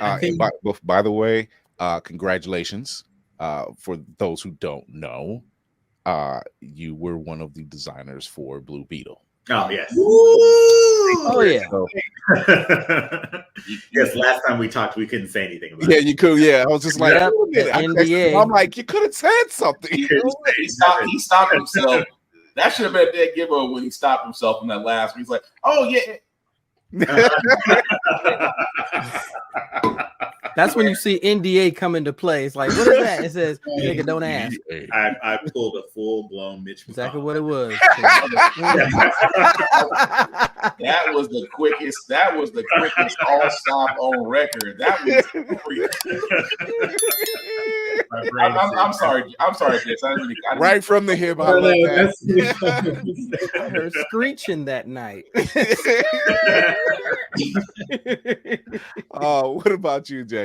I think. By the way, congratulations. For those who don't know, you were one of the designers for Blue Beetle. Oh yes. Oh yeah. Yes. Last time we talked, we couldn't say anything about Yeah, it. you could. Yeah, I was just like, Yep, wait a minute. I texted NDA. him, I'm like, you could have said something. He stopped himself. That should have been a dead giveaway when he stopped himself in that last one. He's like, oh yeah. That's when you see NDA come into play. It's like, what is that? It says, nigga, don't ask. I pulled a full blown Mitch. Exactly what it was. That was the quickest. That was the quickest all stop on record. That was. I'm sorry. I'm sorry, Jess. I didn't Right from the hip. I love that. I heard screeching that night. Oh, what about you, Jason?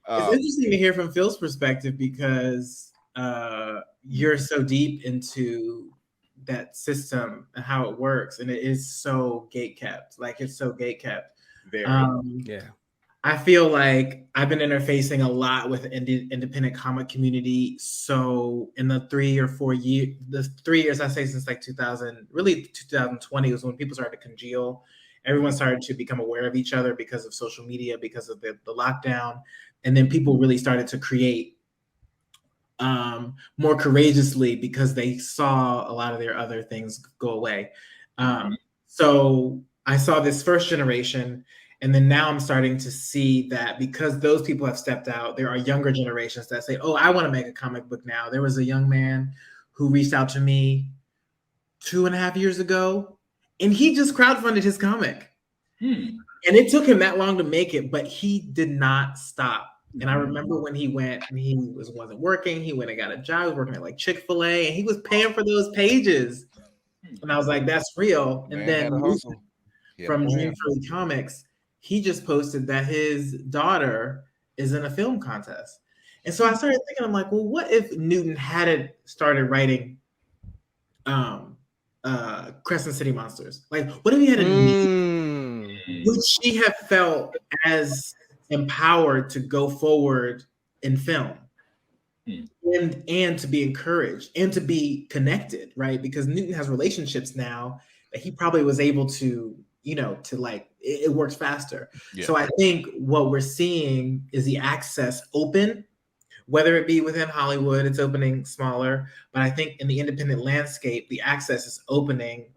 It's interesting to hear from Phil's perspective because you're so deep into that system and how it works, and it is so gatekept. Like it's so gatekept. Very. Yeah. I feel like I've been interfacing a lot with the independent comic community. So in the 3 or 4 years, the 3 years I say since like 2020 was when people started to congeal. Everyone started to become aware of each other because of social media, because of the lockdown. And then people really started to create more courageously because they saw a lot of their other things go away. So I saw this first generation. And then now I'm starting to see that because those people have stepped out, there are younger generations that say, oh, I want to make a comic book now. There was a young man who reached out to me 2.5 years ago, and he just crowdfunded his comic. And it took him that long to make it, but he did not stop. And I remember when he went and he wasn't working, he went and got a job, he was working at like Chick-fil-A, and he was paying for those pages. And I was like, that's real. And then from Dream Free Comics, he just posted that his daughter is in a film contest. And so I started thinking, I'm like, well, what if Newton hadn't started writing Crescent City Monsters? Like, what if he had a would she have felt as empowered to go forward in film? And to be encouraged and to be connected, right? Because Newton has relationships now that he probably was able to, to like, it works faster. Yeah. So I think what we're seeing is the access open, whether it be within Hollywood, it's opening smaller, but I think in the independent landscape, the access is opening,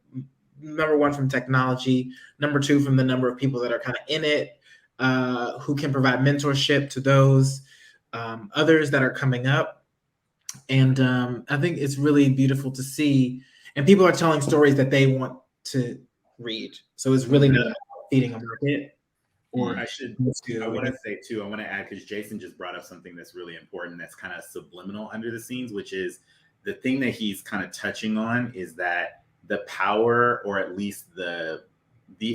number one, from technology, number two, from the number of people that are kind of in it, who can provide mentorship to those others that are coming up. And I think it's really beautiful to see, and people are telling stories that they want to read. So it's really not feeding a market. Or I want to say too, I want to add, because Jason just brought up something that's really important, that's kind of subliminal under the scenes, which is the thing that he's kind of touching on is that the power, or at least the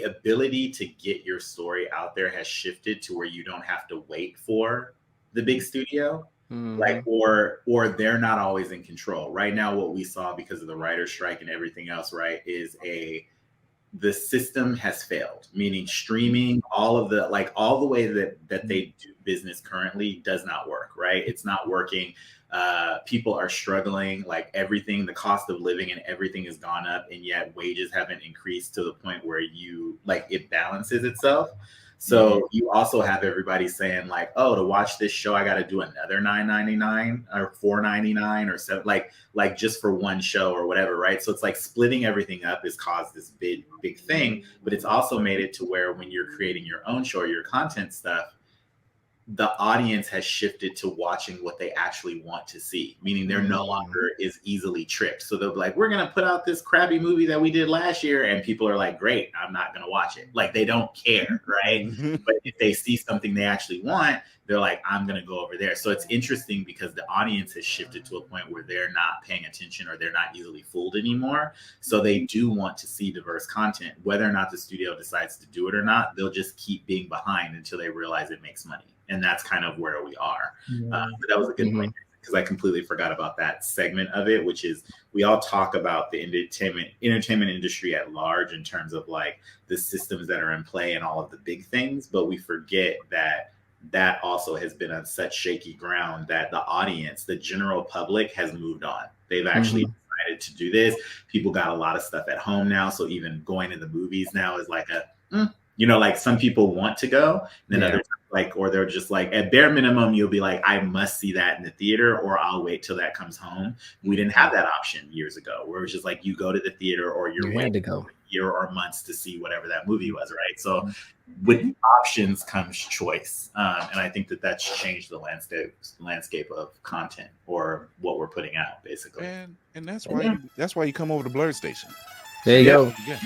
ability to get your story out there has shifted to where you don't have to wait for the big studio. Like, or they're not always in control. Right now, what we saw because of the writer's strike and everything else, right, is the system has failed, meaning streaming, all the way that they do business currently does not work, right? It's not working. People are struggling, like everything, the cost of living and everything has gone up, and yet wages haven't increased to the point where it balances itself. So you also have everybody saying like, oh, to watch this show, I got to do another $9.99 or $4.99 or $7, like just for one show or whatever, right? So it's like splitting everything up has caused this big thing, but it's also made it to where when you're creating your own show or your content stuff, the audience has shifted to watching what they actually want to see, meaning they're no longer as easily tricked. So they'll be like, we're going to put out this crappy movie that we did last year. And people are like, great, I'm not going to watch it. Like, they don't care, right? But if they see something they actually want, they're like, I'm going to go over there. So it's interesting because the audience has shifted to a point where they're not paying attention or they're not easily fooled anymore. So they do want to see diverse content. Whether or not the studio decides to do it or not, they'll just keep being behind until they realize it makes money. And that's kind of where we are. But that was a good point, because I completely forgot about that segment of it, which is we all talk about the entertainment industry at large in terms of like the systems that are in play and all of the big things, but we forget that that also has been on such shaky ground that the audience, the general public, has moved on. They've actually decided to do this. People got a lot of stuff at home now, so even going to the movies now is like like some people want to go, and then others like, or they're just like, at bare minimum, you'll be like, I must see that in the theater, or I'll wait till that comes home. We didn't have that option years ago, where it was just like you go to the theater, or you're waiting to go a year or months to see whatever that movie was, right? So with options comes choice, and I think that that's changed the landscape of content, or what we're putting out, basically. And that's why you come over to Blurred Station. There you go. Yeah.